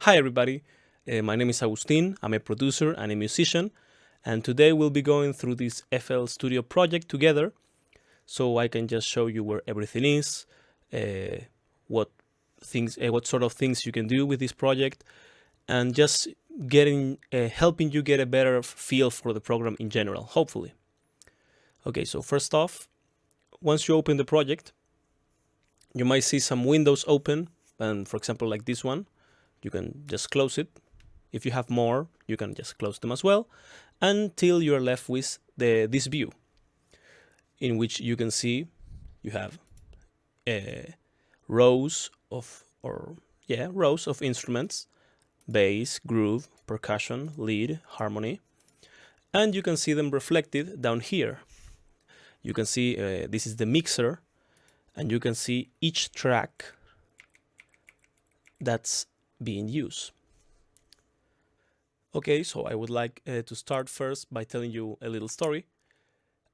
Hi everybody, my name is Agustin, I'm a producer and a musician, and today we'll be going through this FL Studio project together so I can just show you where everything is, what sort of things you can do with this project, and just helping you get a better feel for the program in general, hopefully. Okay, so first off, once you open the project, you might see some windows open, and for example like this one, you can just close it. If you have more, you can just close them as well, until you're left with this view, in which you can see you have rows of instruments: bass, groove, percussion, lead, harmony, and you can see them reflected down here. You can see this is the mixer, and you can see each track that's being used. Okay, so I would like to start first by telling you a little story.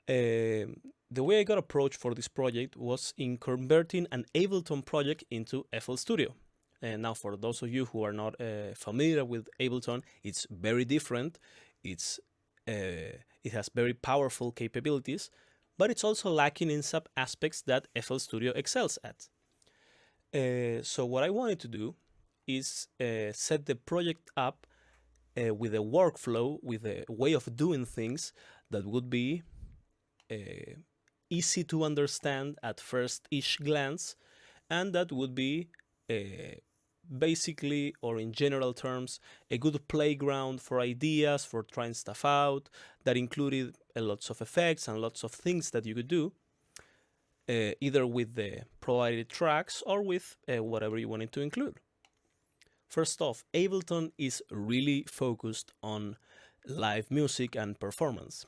The way I got approached for this project was in converting an Ableton project into FL Studio. And now for those of you who are not familiar with Ableton, it's very different. It has very powerful capabilities, but it's also lacking in some aspects that FL Studio excels at. So what I wanted to do is set the project up with a workflow, with a way of doing things that would be easy to understand at first-ish glance, and that would be basically, or in general terms, a good playground for ideas, for trying stuff out, that included lots of effects and lots of things that you could do, either with the provided tracks or with whatever you wanted to include. First off, Ableton is really focused on live music and performance,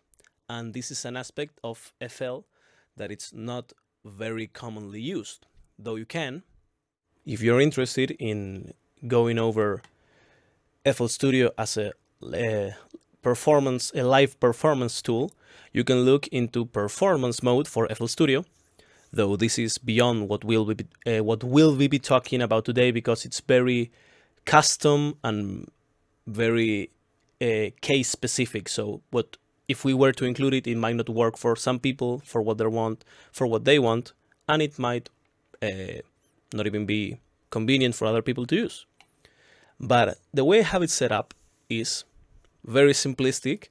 and this is an aspect of FL that it's not very commonly used, though you can. If you're interested in going over FL Studio as a live performance tool, you can look into performance mode for FL Studio, though this is beyond what we'll be talking about today, because it's very custom and very case specific. So if we were to include it, it might not work for some people, for what they want, and it might not even be convenient for other people to use. But the way I have it set up is very simplistic.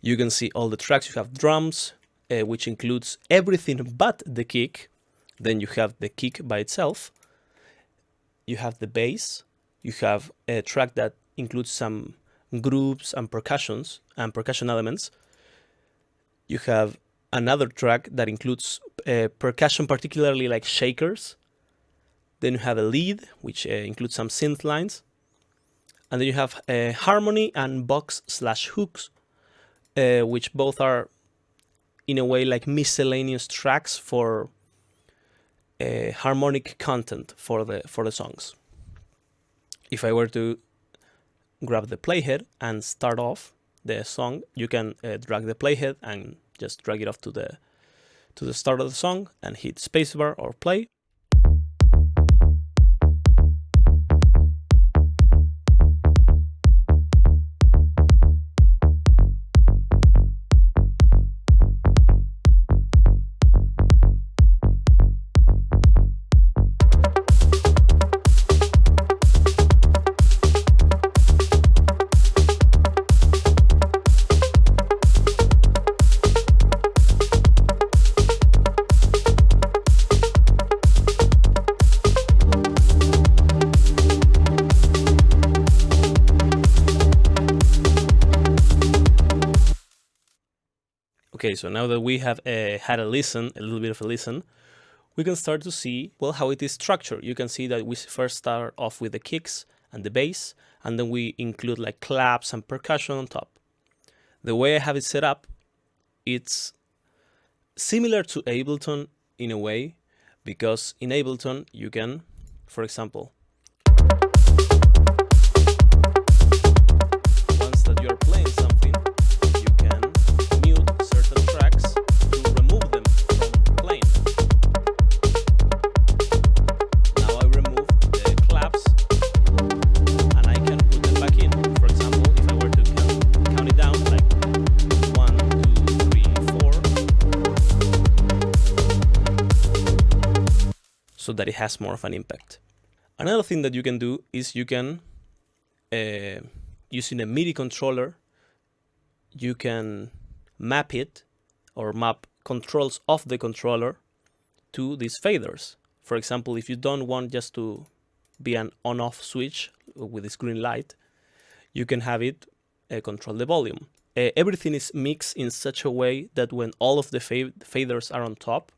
You can see all the tracks. You have drums, which includes everything but the kick. Then you have the kick by itself. You have the bass. You have a track that includes some grooves and percussion elements. You have another track that includes percussion, particularly like shakers. Then you have a lead, which includes some synth lines. And then you have harmony and box/hooks, which both are in a way like miscellaneous tracks for harmonic content for the songs. If I were to grab the playhead and start off the song, you can drag the playhead and just drag it off to the start of the song and hit spacebar or play. Okay, so now that we have had a little bit of a listen, we can start to see, well, how it is structured. You can see that we first start off with the kicks and the bass, and then we include like claps and percussion on top. The way I have it set up, it's similar to Ableton in a way, because in Ableton you can, for example, once that you're playing something, you can mute certain tracks to remove them from playing. Now I remove the claps, and I can that it has more of an impact. Another thing that you can do is you can, using a MIDI controller, you can map it or map controls of the controller to these faders. For example, if you don't want just to be an on-off switch with this green light, you can have it control the volume. Everything is mixed in such a way that when all of the faders are on top,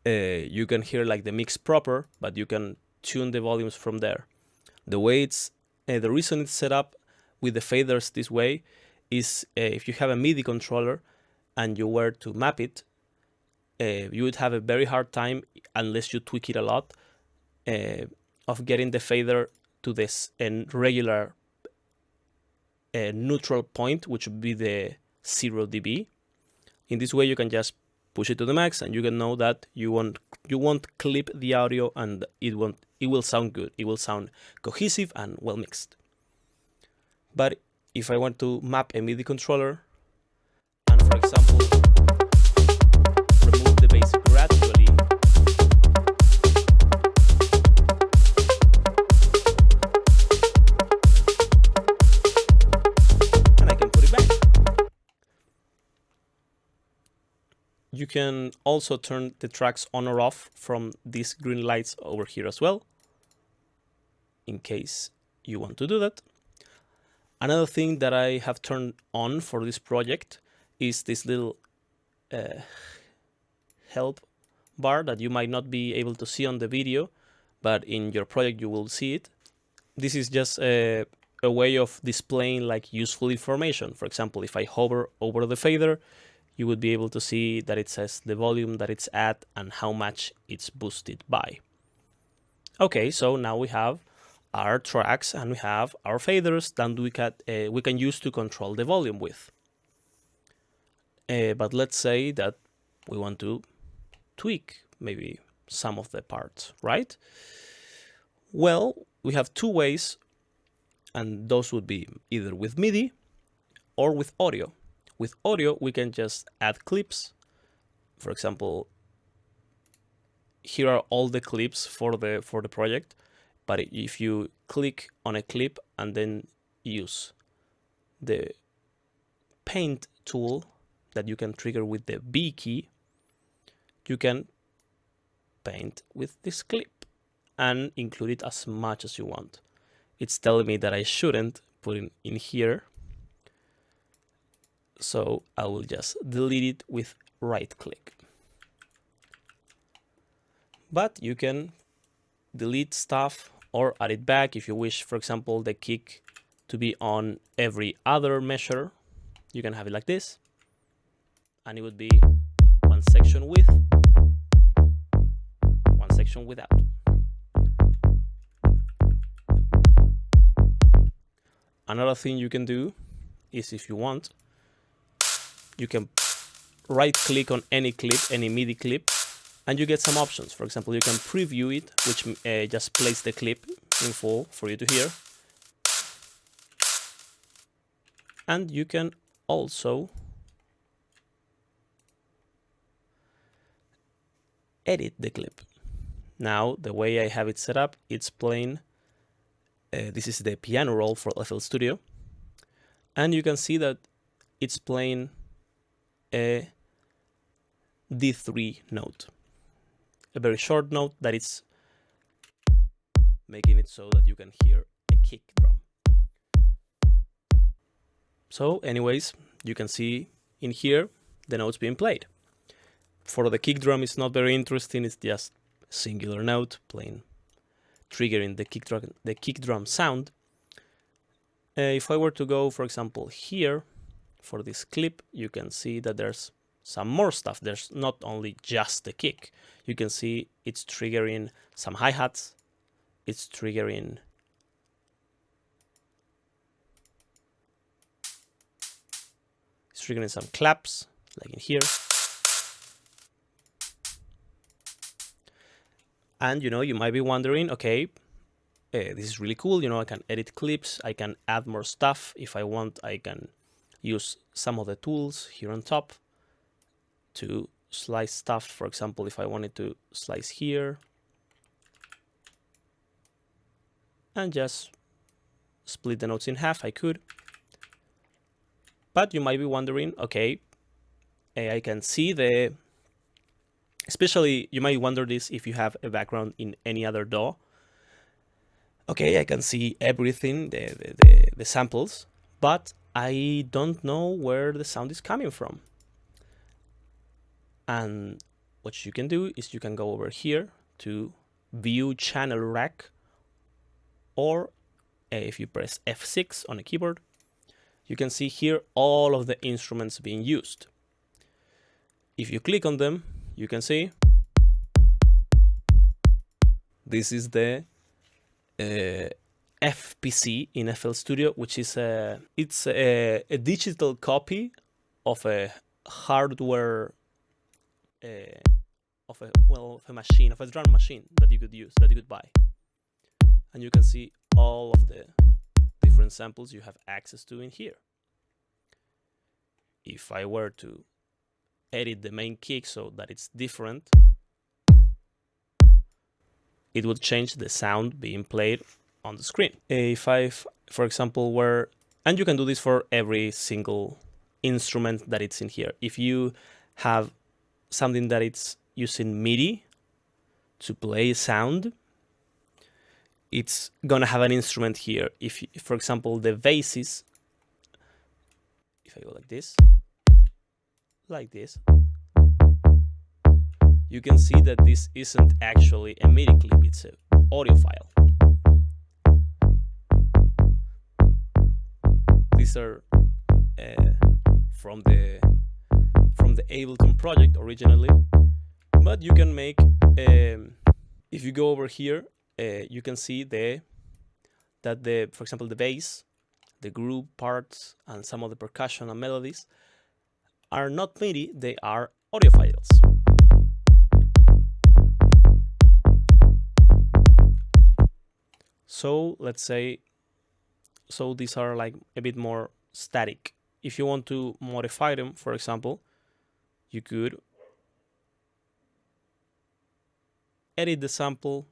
you can hear like the mix proper, but you can tune the volumes from there. The way it's, the reason it's set up with the faders this way is if you have a MIDI controller and you were to map it, you would have a very hard time, unless you tweak it a lot, of getting the fader to this regular neutral point, which would be the 0 dB. In this way, you can just push it to the max, and you can know that you won't clip the audio, and it will sound good. It will sound cohesive and well mixed. But if I want to map a MIDI controller, and for example, remove the bass gradually, and I can put it back. You can also turn the tracks on or off from these green lights over here as well, in case you want to do that. Another thing that I have turned on for this project is this little help bar that you might not be able to see on the video, but in your project you will see it. This is just a way of displaying like useful information. For example, if I hover over the fader, you would be able to see that it says the volume that it's at and how much it's boosted by. Okay, so now we have our tracks and we have our faders that we can use to control the volume with. But let's say that we want to tweak maybe some of the parts, right? Well, we have two ways, and those would be either with MIDI or with audio. With audio, we can just add clips. For example, here are all the clips for the project. But if you click on a clip and then use the paint tool that you can trigger with the B key, you can paint with this clip and include it as much as you want. It's telling me that I shouldn't put it in here, so I will just delete it with right click. But you can delete stuff or add it back if you wish. For example, the kick to be on every other measure, you can have it like this, and it would be one section with, one section without. Another thing you can do is, if you want, you can right click on any clip, any MIDI clip, and you get some options. For example, you can preview it, which just plays the clip in full for you to hear. And you can also edit the clip. Now, the way I have it set up, it's playing, this is the piano roll for FL Studio. And you can see that it's playing a D3 note. A very short note that it's making it so that you can hear a kick drum. So anyways, you can see in here the notes being played. For the kick drum, it's not very interesting. It's just a singular note playing, triggering the kick drum sound. If I were to go, for example, here for this clip, you can see that there's some more stuff. There's not only just the kick. You can see it's triggering some hi-hats. It's triggering some claps, like in here. And, you might be wondering, okay, this is really cool. I can edit clips. I can add more stuff. If I want, I can use some of the tools here on top to slice stuff. For example, if I wanted to slice here, and just split the notes in half. I could. But you might be wondering, okay, I can see the, especially you might wonder this if you have a background in any other DAW. Okay, I can see everything, the samples, but I don't know where the sound is coming from. And what you can do is you can go over here to view channel rack, or if you press F6 on a keyboard, you can see here all of the instruments being used. If you click on them, you can see this is the FPC in FL Studio, which is a digital copy of a hardware of a machine, of a drum machine that you could use, that you could buy. And you can see all of the different samples you have access to in here. If I were to edit the main kick so that it's different, it would change the sound being played on the screen. If I, for example, were, and you can do this for every single instrument that it's in here. If you have something that it's using MIDI to play sound, it's gonna have an instrument here. If, for example, the basses, if I go like this, you can see that this isn't actually a MIDI clip, it's an audio file. These are from the Ableton project originally, but you can make, if you go over here, you can see that for example, the bass, the groove parts, and some of the percussion and melodies are not MIDI, they are audio files. So let's say, so these are like a bit more static. If you want to modify them, for example, you could edit the sample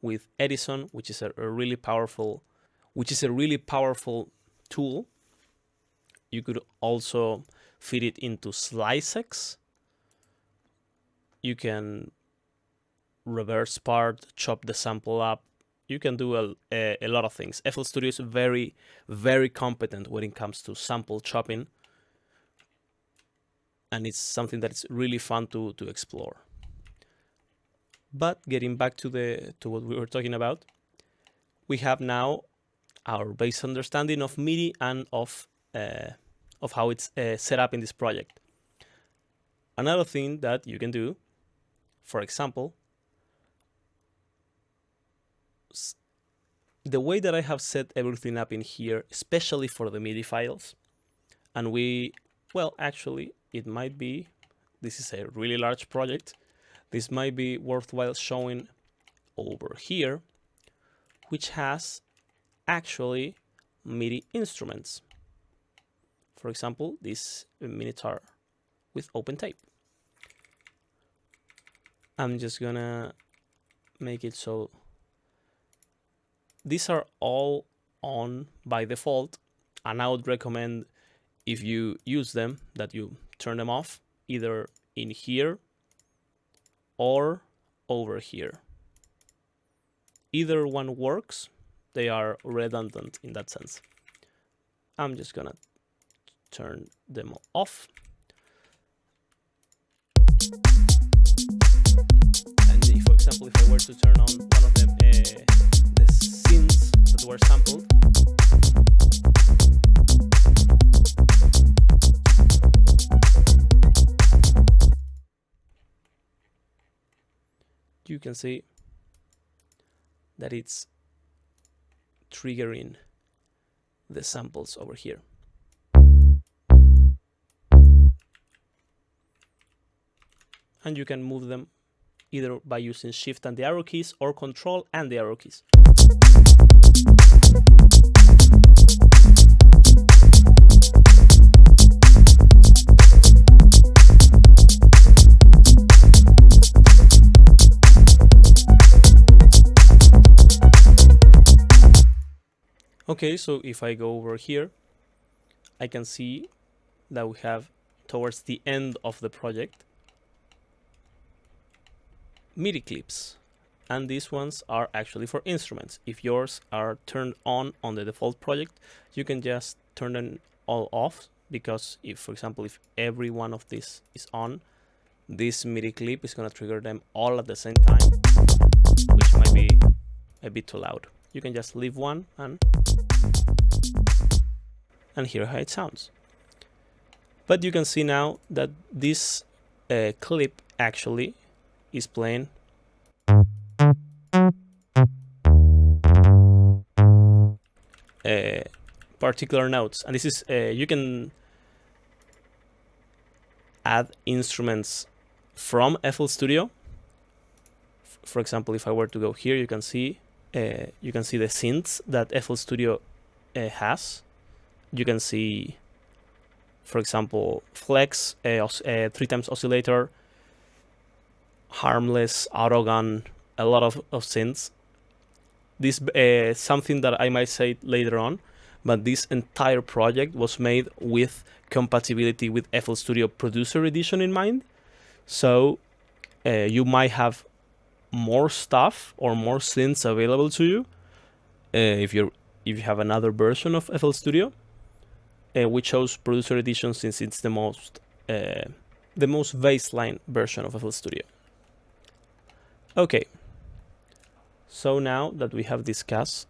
with Edison, which is a really powerful tool. You could also feed it into SliceX. You can reverse part, chop the sample up. You can do a lot of things. FL Studio is very, very competent when it comes to sample chopping, and it's something that is really fun to explore. But getting back to what we were talking about, we have now our base understanding of MIDI and of how it's set up in this project. Another thing that you can do, for example, the way that I have set everything up in here, especially for the MIDI files, and well, actually, it might be, this is a really large project, this might be worthwhile showing over here, which has actually MIDI instruments. For example, this Minitar with open tape. I'm just gonna make it so these are all on by default, and I would recommend, if you use them, that you turn them off either in here or over here. Either one works, they are redundant in that sense. I'm just gonna turn them off. And if, for example, if I were to turn on one of them, the scenes that were sampled, you can see that it's triggering the samples over here. And you can move them either by using Shift and the arrow keys or Control and the arrow keys. Okay, so if I go over here, I can see that we have towards the end of the project MIDI clips, and these ones are actually for instruments. If yours are turned on the default project, you can just turn them all off, because if, for example, if every one of these is on, this MIDI clip is going to trigger them all at the same time, which might be a bit too loud. You can just leave one and hear how it sounds. But you can see now that this clip actually is playing particular notes, and this is you can add instruments from FL Studio. For example, if I were to go here, you can see the synths that FL Studio has. You can see, for example, flex, 3x oscillator, harmless, autogun, a lot of synths. This something that I might say later on, but this entire project was made with compatibility with FL Studio Producer Edition in mind. So you might have more stuff or more synths available to you if you have another version of FL Studio. We chose Producer Edition since it's the most baseline version of FL Studio. Okay, so now that we have discussed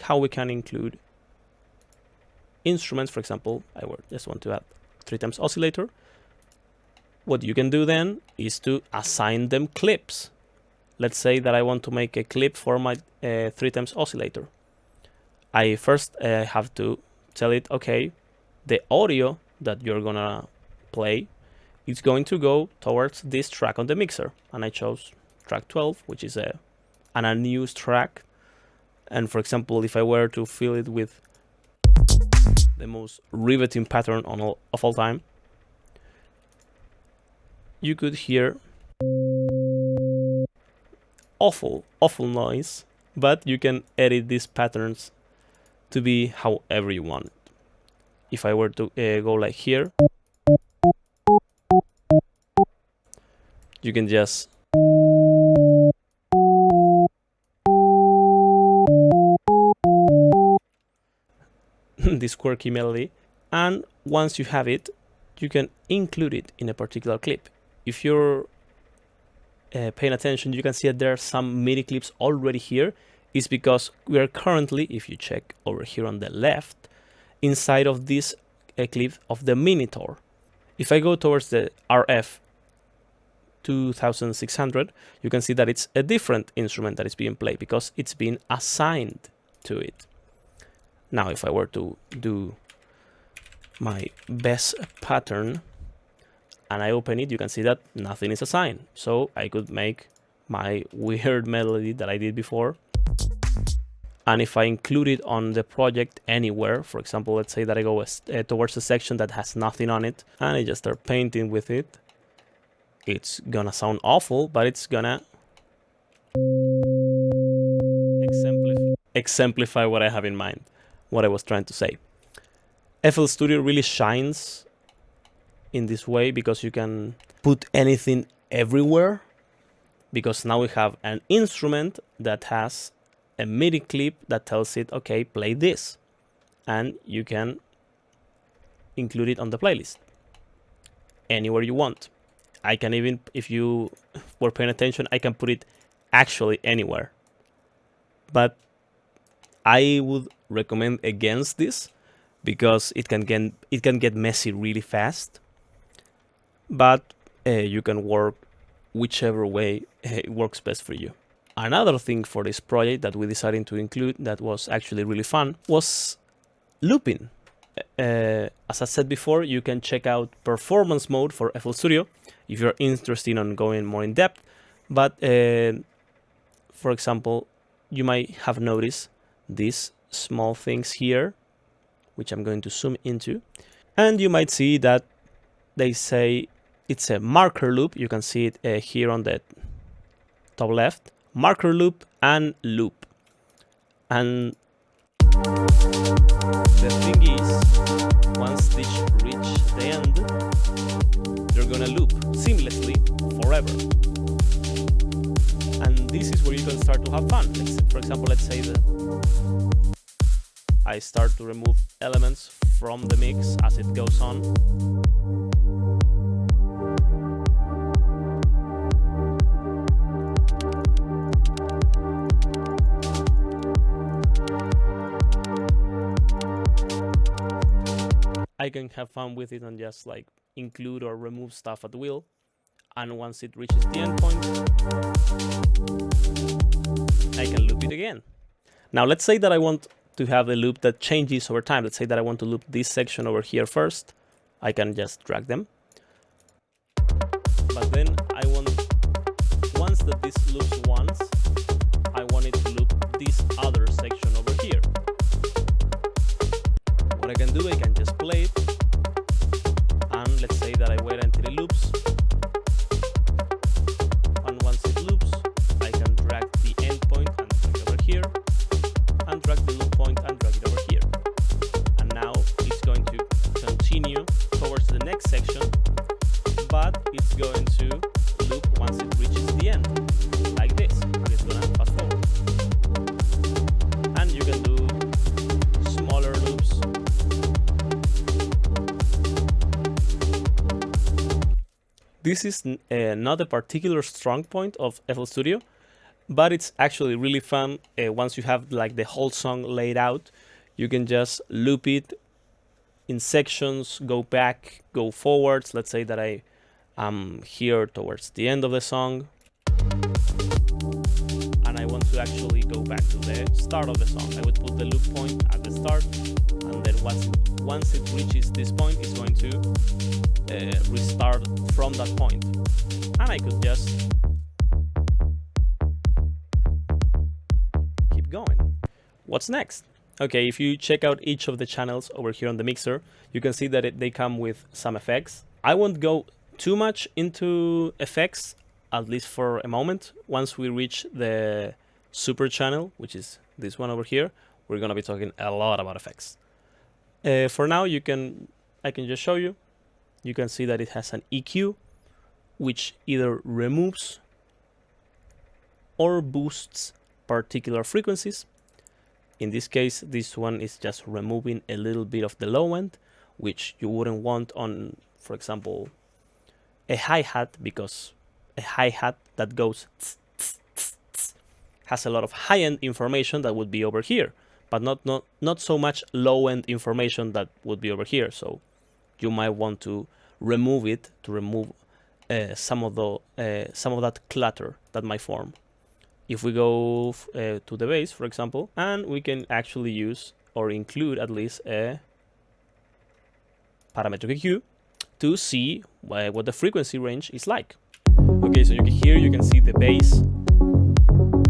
how we can include instruments, for example, I just want to add 3x oscillator. What you can do then is to assign them clips. Let's say that I want to make a clip for my 3x oscillator. I first have to tell it, okay, the audio that you're gonna play is going to go towards this track on the mixer. And I chose track 12, which is an unused track. And for example, if I were to fill it with the most riveting pattern of all time, you could hear awful noise, but you can edit these patterns to be however you want. If I were to go like here, you can just this quirky melody, and once you have it, you can include it in a particular clip. If you're paying attention, you can see that there are some MIDI clips already here. Is because we are currently, if you check over here on the left, inside of this clip of the Minitor. If I go towards the RF 2600, you can see that it's a different instrument that is being played because it's been assigned to it. Now, if I were to do my best pattern and I open it, you can see that nothing is assigned. So I could make my weird melody that I did before. And if I include it on the project anywhere, for example, let's say that I go towards a section that has nothing on it, and I just start painting with it, it's gonna sound awful, but it's gonna exemplify what I have in mind, what I was trying to say. FL Studio really shines in this way because you can put anything everywhere, because now we have an instrument that has a MIDI clip that tells it, okay, play this, and you can include it on the playlist anywhere you want. I can even, if you were paying attention, I can put it actually anywhere. But I would recommend against this because it can get messy really fast. But you can work whichever way works best for you. Another thing for this project that we decided to include that was actually really fun was looping. As I said before, you can check out performance mode for FL Studio if you're interested in going more in depth. But for example, you might have noticed these small things here, which I'm going to zoom into. And you might see that they say it's a marker loop. You can see it here on the top left. Marker loop and loop. And The thing is, once this reach the end, they're gonna loop seamlessly forever. And this is where you can start to have fun. For example, let's say that I start to remove elements from the mix as it goes on. I can have fun with it and just like include or remove stuff at will. And once it reaches the endpoint, I can loop it again. Now let's say that I want to have a loop that changes over time. Let's say that I want to loop this section over here first. I can just drag them. But then I want, once that this loops once, I want it to loop this other section over here. What I can do, I can just play it. And let's say that I wait until it loops. And once it loops, I can drag the endpoint and drag it over here. And drag the loop point and drag it over here. And now it's going to continue towards the next section, but it's going to loop once it reaches the end, like this. And it's gonna fast forward. And you can do smaller loops. This is not a particular strong point of FL Studio, but it's actually really fun. Once you have like the whole song laid out, you can just loop it in sections, go back, go forwards. Let's say that I am here towards the end of the song, and I want to actually go back to the start of the song. I would put the loop point at the start, and then once it reaches this point, it's going to restart from that point. And I could just keep going. What's next? Okay, if you check out each of the channels over here on the mixer, you can see that they come with some effects. I won't go too much into effects, at least for a moment. Once we reach the super channel, which is this one over here, we're gonna be talking a lot about effects. For now, I can just show you. You can see that it has an EQ, which either removes or boosts particular frequencies. In this case, this one is just removing a little bit of the low end, which you wouldn't want on, for example, a hi-hat, because a hi-hat that goes tss, tss, tss, tss, has a lot of high-end information that would be over here, but not so much low-end information that would be over here. So you might want to remove it to remove some of that clutter that might form. If we go to the bass, for example, and we can actually use or include at least a parametric EQ to see what the frequency range is like. Okay, so you can see the bass.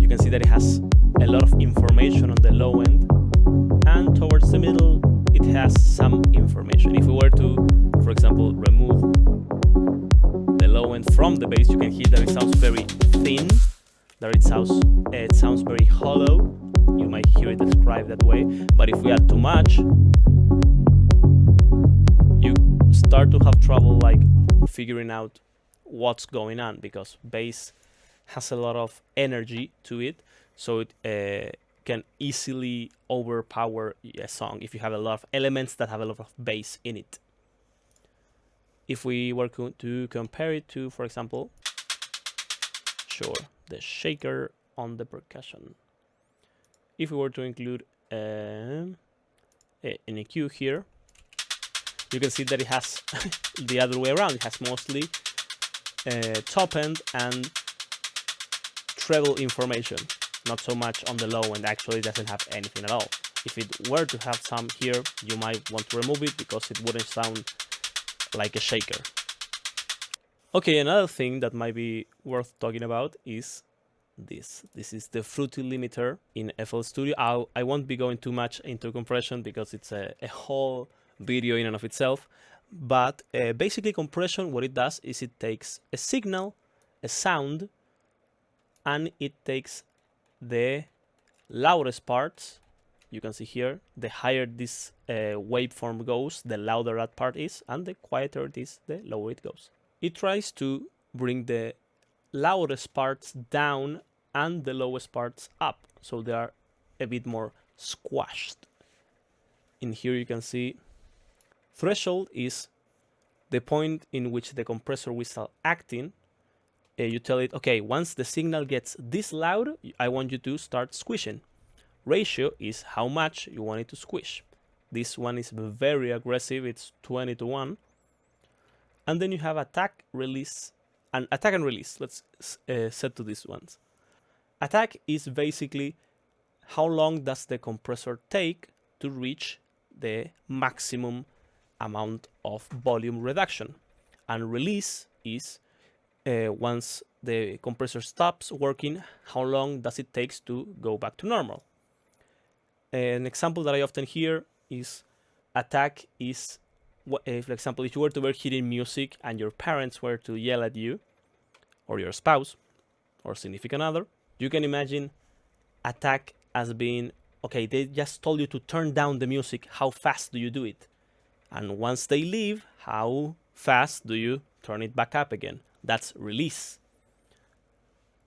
You can see that it has a lot of information on the low end, and towards the middle it has some information. If we were to, for example, remove the low end from the bass, you can hear that it sounds very thin, that it sounds very hollow. You might hear it described that way. But if we add too much, you start to have trouble like figuring out what's going on, because bass has a lot of energy to it, so it can easily overpower a song if you have a lot of elements that have a lot of bass in it. If we were to compare it to, for example, the shaker on the percussion. If we were to include an EQ here, you can see that it has the other way around. It has mostly top end and treble information, not so much on the low end. Actually, it doesn't have anything at all. If it were to have some here, you might want to remove it because it wouldn't sound like a shaker. Okay, another thing that might be worth talking about is this. This is the Fruity limiter in FL Studio. I won't be going too much into compression because it's a whole video in and of itself. But basically compression, what it does is it takes a signal, a sound, and it takes the loudest parts You can see here, the higher this waveform goes, the louder that part is, and the quieter it is, the lower it goes. It tries to bring the loudest parts down and the lowest parts up, so they are a bit more squashed. In here you can see threshold is the point in which the compressor will start acting. You tell it, okay, once the signal gets this loud, I want you to start squishing. Ratio is how much you want it to squish. This one is very aggressive, it's 20:1. And then you have attack, release, and attack and release. Let's set to these ones. Attack is basically how long does the compressor take to reach the maximum amount of volume reduction. And release is once the compressor stops working, how long does it take to go back to normal. An example that I often hear is attack is, for example, if you were to be hearing music and your parents were to yell at you, or your spouse, or significant other, you can imagine attack as being, okay, they just told you to turn down the music, how fast do you do it? And once they leave, how fast do you turn it back up again? That's release.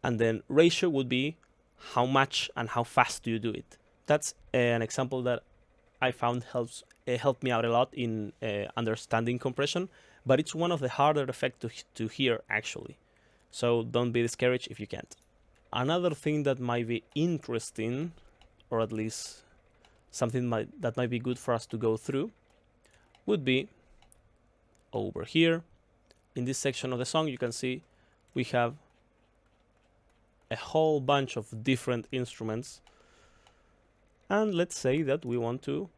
And then ratio would be how much and how fast do you do it? That's an example that I found helped me out a lot in understanding compression, but it's one of the harder effects to hear actually. So don't be discouraged if you can't. Another thing that might be interesting, or at least something that might be good for us to go through, would be over here. In this section of the song, you can see we have a whole bunch of different instruments. And let's say that we want to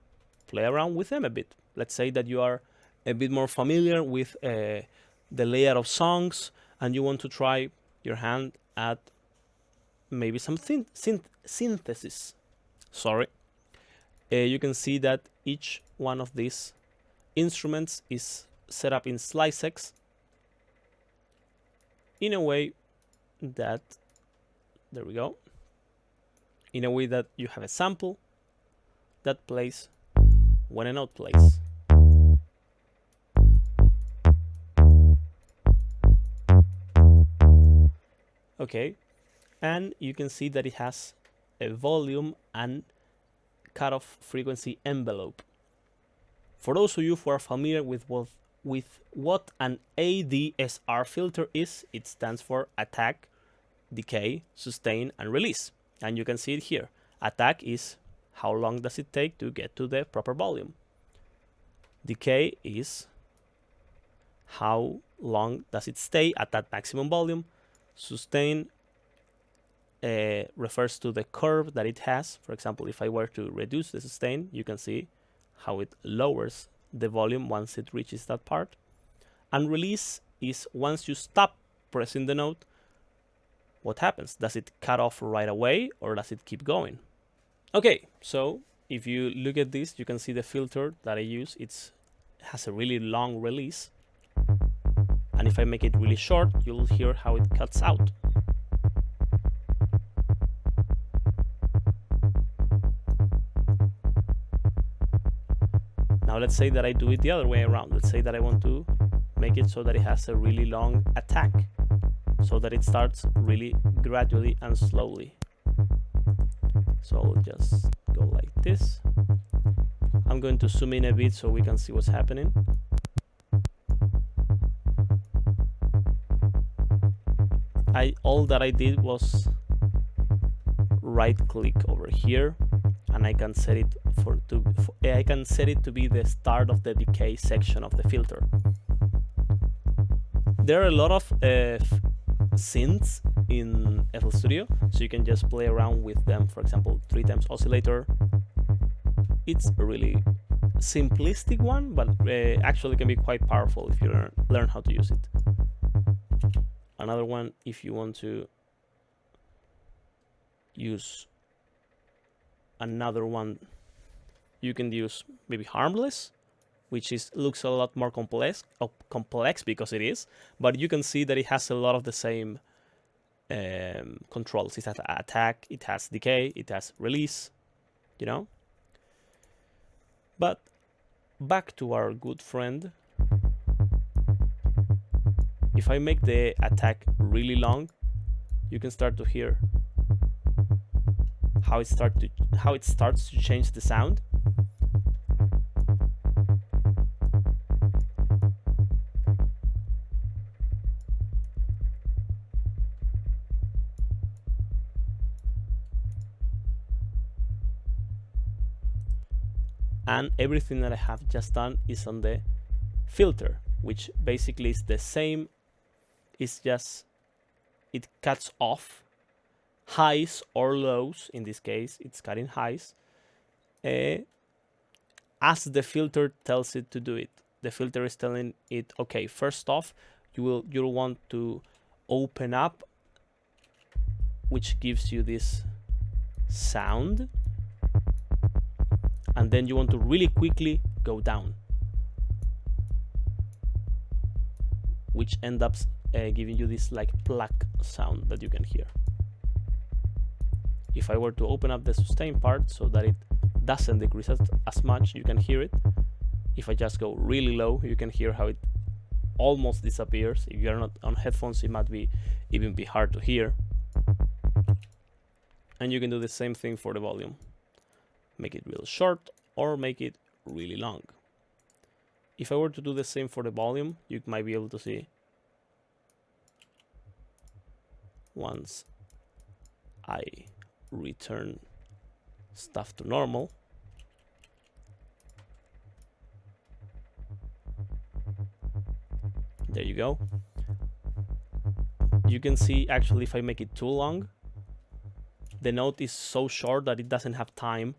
play around with them a bit. Let's say that you are a bit more familiar with the layout of songs and you want to try your hand at maybe some synthesis. Sorry. You can see that each one of these instruments is set up in SliceX in a way that, there we go, in a way that you have a sample that plays when a note plays. Okay, and you can see that it has a volume and cutoff frequency envelope. For those of you who are familiar with what an ADSR filter is, it stands for attack, decay, sustain, and release. And you can see it here. Attack is how long does it take to get to the proper volume. Decay is how long does it stay at that maximum volume. Sustain refers to the curve that it has. For example, if I were to reduce the sustain, you can see how it lowers the volume once it reaches that part. And release is once you stop pressing the note, what happens? Does it cut off right away or does it keep going? Okay, so if you look at this, you can see the filter that I use. It has a really long release. And if I make it really short, you'll hear how it cuts out. Now let's say that I do it the other way around. Let's say that I want to make it so that it has a really long attack, so that it starts really gradually and slowly. So I'll just go like this. I'm going to zoom in a bit so we can see what's happening. All that I did was right click over here, and I can set it to be the start of the decay section of the filter. There are a lot of synths in FL Studio, so you can just play around with them. For example, 3x oscillator. It's a really simplistic one, but actually can be quite powerful if you learn how to use it. Another one, if you want to use another one, you can use maybe harmless, which looks a lot more complex because it is, but you can see that it has a lot of the same controls. It has attack, it has decay, it has release, you know. But back to our good friend. If I make the attack really long, you can start to hear how it starts to change the sound. And everything that I have just done is on the filter, which basically is the same. It's just, it cuts off highs or lows. In this case, it's cutting highs as the filter tells it to do it. The filter is telling it, okay, first off, you'll want to open up, which gives you this sound, and then you want to really quickly go down, which ends up giving you this like pluck sound that you can hear. If I were to open up the sustain part so that it doesn't decrease as much, you can hear it. If I just go really low, you can hear how it almost disappears. If you're not on headphones, it might even be hard to hear. And you can do the same thing for the volume. Make it real short or make it really long. If I were to do the same for the volume, you might be able to see once I return stuff to normal, there you go. You can see actually if I make it too long, the note is so short that it doesn't have time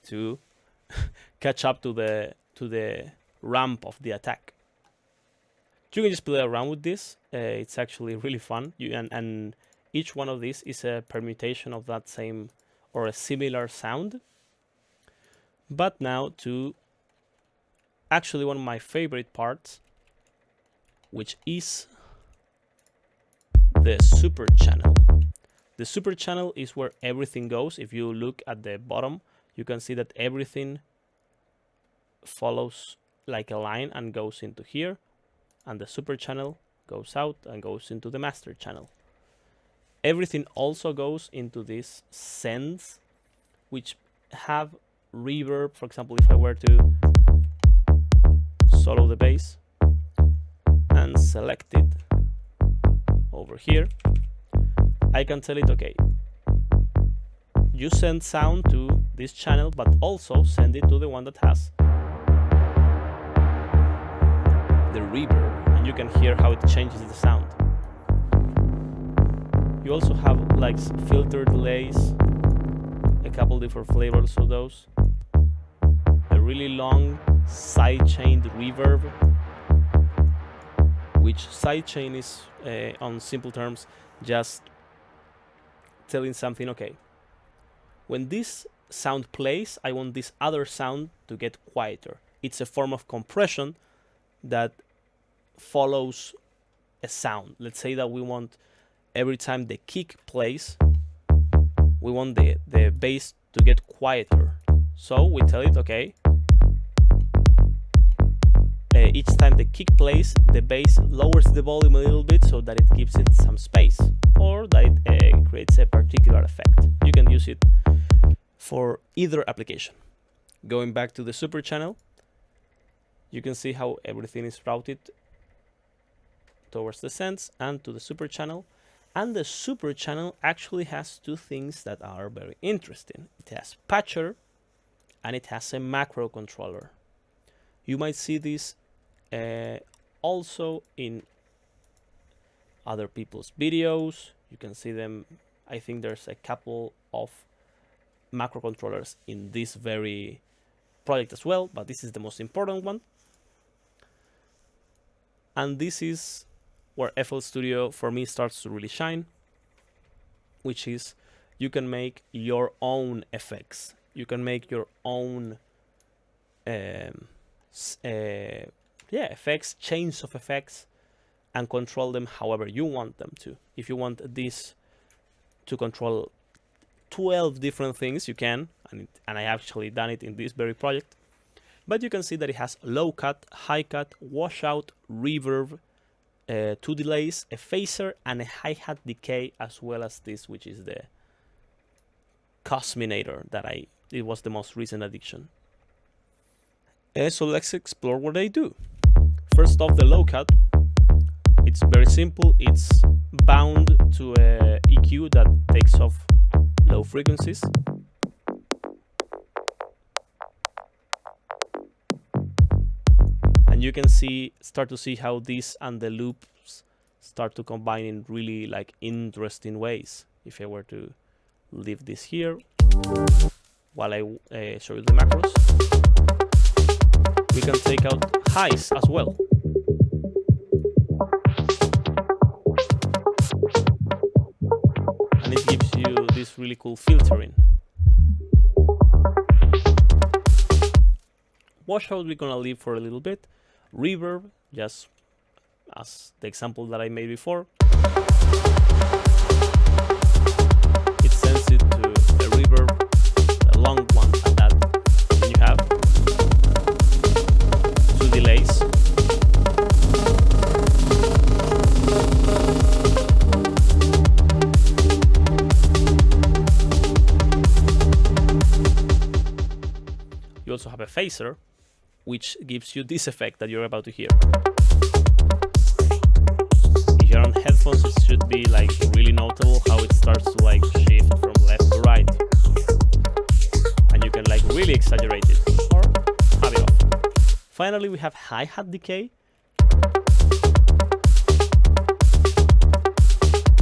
to catch up to the ramp of the attack. You can just play around with this. It's actually really fun. And each one of these is a permutation of that same or a similar sound. But now to actually one of my favorite parts, which is the super channel. The super channel is where everything goes. If you look at the bottom, you can see that everything follows like a line and goes into here, and the super channel goes out and goes into the master channel. Everything also goes into these sends, which have reverb. For example, if I were to solo the bass and select it over here, I can tell it, okay, you send sound to this channel, but also send it to the one that has the reverb, and you can hear how it changes the sound. You also have like filter delays, a couple different flavors of those, a really long sidechained reverb, which sidechain is on simple terms just telling something, okay, when this sound plays, I want this other sound to get quieter. It's a form of compression that follows a sound. Let's say that we want every time the kick plays, we want the bass to get quieter. So we tell it, okay, each time the kick plays, the bass lowers the volume a little bit so that it gives it some space, or that it creates a particular effect. You can use it for either application. Going back to the super channel, you can see how everything is routed towards the sends and to the super channel. And the super channel actually has two things that are very interesting. It has patcher and it has a macro controller. You might see this also in other people's videos. You can see them. I think there's a couple of macro controllers in this very project as well, but this is the most important one. And this is where FL Studio for me starts to really shine, which is you can make your own effects. You can make your own effects, chains of effects, and control them however you want them to. If you want this to control 12 different things, you can, and I actually done it in this very project. But you can see that it has low cut, high cut, washout, reverb, 2 delays, a phaser, and a hi-hat decay, as well as this, which is the Cosminator that it was the most recent addition. So let's explore what they do. First off, the low cut. It's very simple. It's bound to a EQ that takes off low frequencies. And you can start to see how this and the loops start to combine in really like interesting ways. If I were to leave this here while I show you the macros, we can take out highs as well. And it gives you this really cool filtering. Washout we're gonna leave for a little bit. Reverb, just as the example that I made before. It sends it to a reverb, a long one at that. Then you have 2 delays. You also have a phaser, which gives you this effect that you're about to hear. If you're on headphones, it should be like really notable how it starts to like shift from left to right. And you can like really exaggerate it or have it off. Finally, we have hi-hat decay.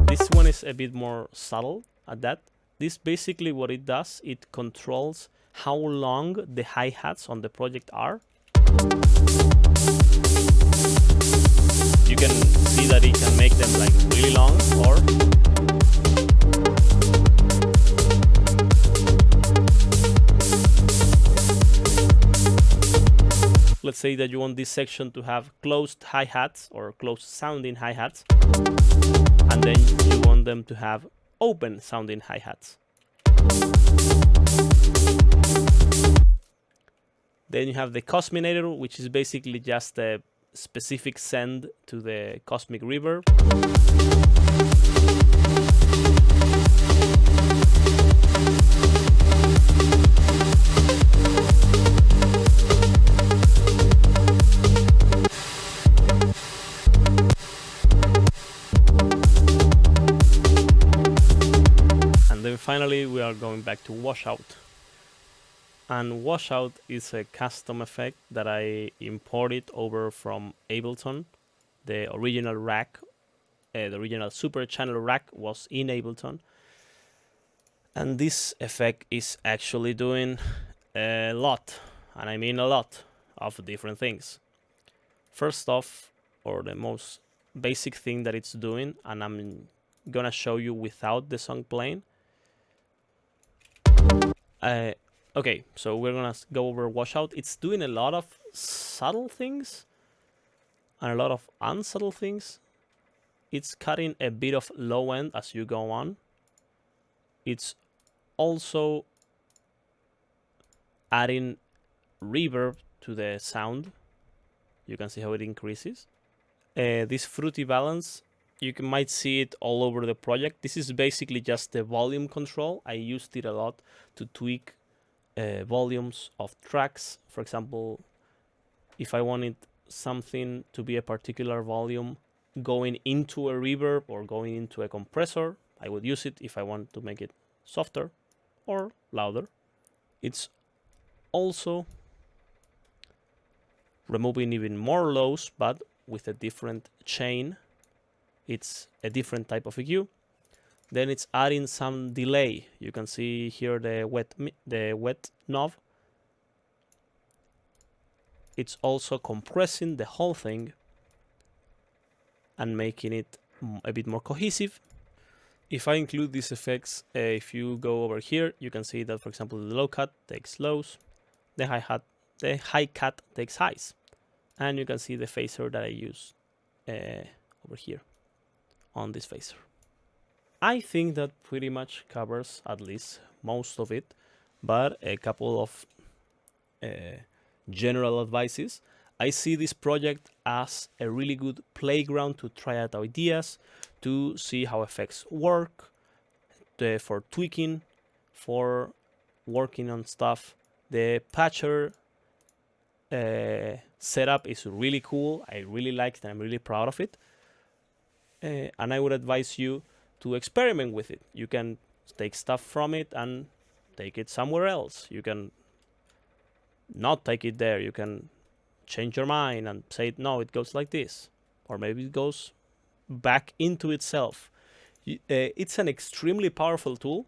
This one is a bit more subtle at that. This basically what it does, it controls how long the hi-hats on the project are. You can see that it can make them like really long, or let's say that you want this section to have closed hi-hats or closed sounding hi-hats, and then you want them to have open sounding hi-hats. Then you have the Cosminator, which is basically just a specific send to the cosmic reverb. And then finally we are going back to washout. And washout is a custom effect that I imported over from Ableton. The original rack, the original super channel rack was in Ableton. And this effect is actually doing a lot, and I mean a lot, of different things. First off, or the most basic thing that it's doing, and I'm gonna show you without the song playing. Okay, so we're gonna go over washout. It's doing a lot of subtle things and a lot of unsubtle things. It's cutting a bit of low end as you go on. It's also adding reverb to the sound. You can see how it increases. This fruity balance, might see it all over the project. This is basically just the volume control. I used it a lot to tweak volumes of tracks. For example, if I wanted something to be a particular volume going into a reverb or going into a compressor, I would use it if I want to make it softer or louder. It's also removing even more lows, but with a different chain. It's a different type of EQ. Then it's adding some delay. You can see here the wet knob. It's also compressing the whole thing and making it a bit more cohesive. If I include these effects, if you go over here, you can see that, for example, the low cut takes lows, the high cut takes highs, and you can see the phaser that I use over here on this phaser. I think that pretty much covers at least most of it, but a couple of general advices, I see this project as a really good playground to try out ideas, to see how effects work, for tweaking, for working on stuff. The patcher setup is really cool. I really like it and I'm really proud of it. And I would advise you to experiment with it. You can take stuff from it and take it somewhere else. You can not take it there. You can change your mind and say, no, it goes like this. Or maybe it goes back into itself. It's an extremely powerful tool,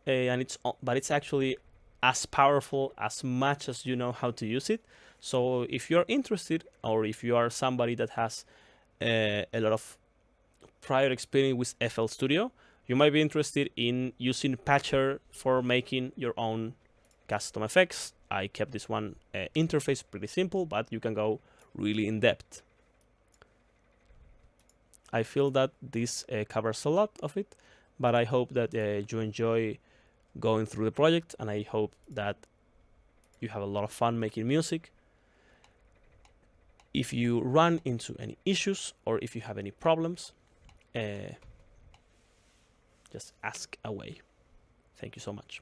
but it's actually as powerful as much as you know how to use it. So if you're interested, or if you are somebody that has a lot of prior experience with FL Studio, you might be interested in using Patcher for making your own custom effects. I kept this one interface pretty simple, but you can go really in depth. I feel that this covers a lot of it, but I hope that you enjoy going through the project, and I hope that you have a lot of fun making music. If you run into any issues or if you have any problems, just ask away. Thank you so much.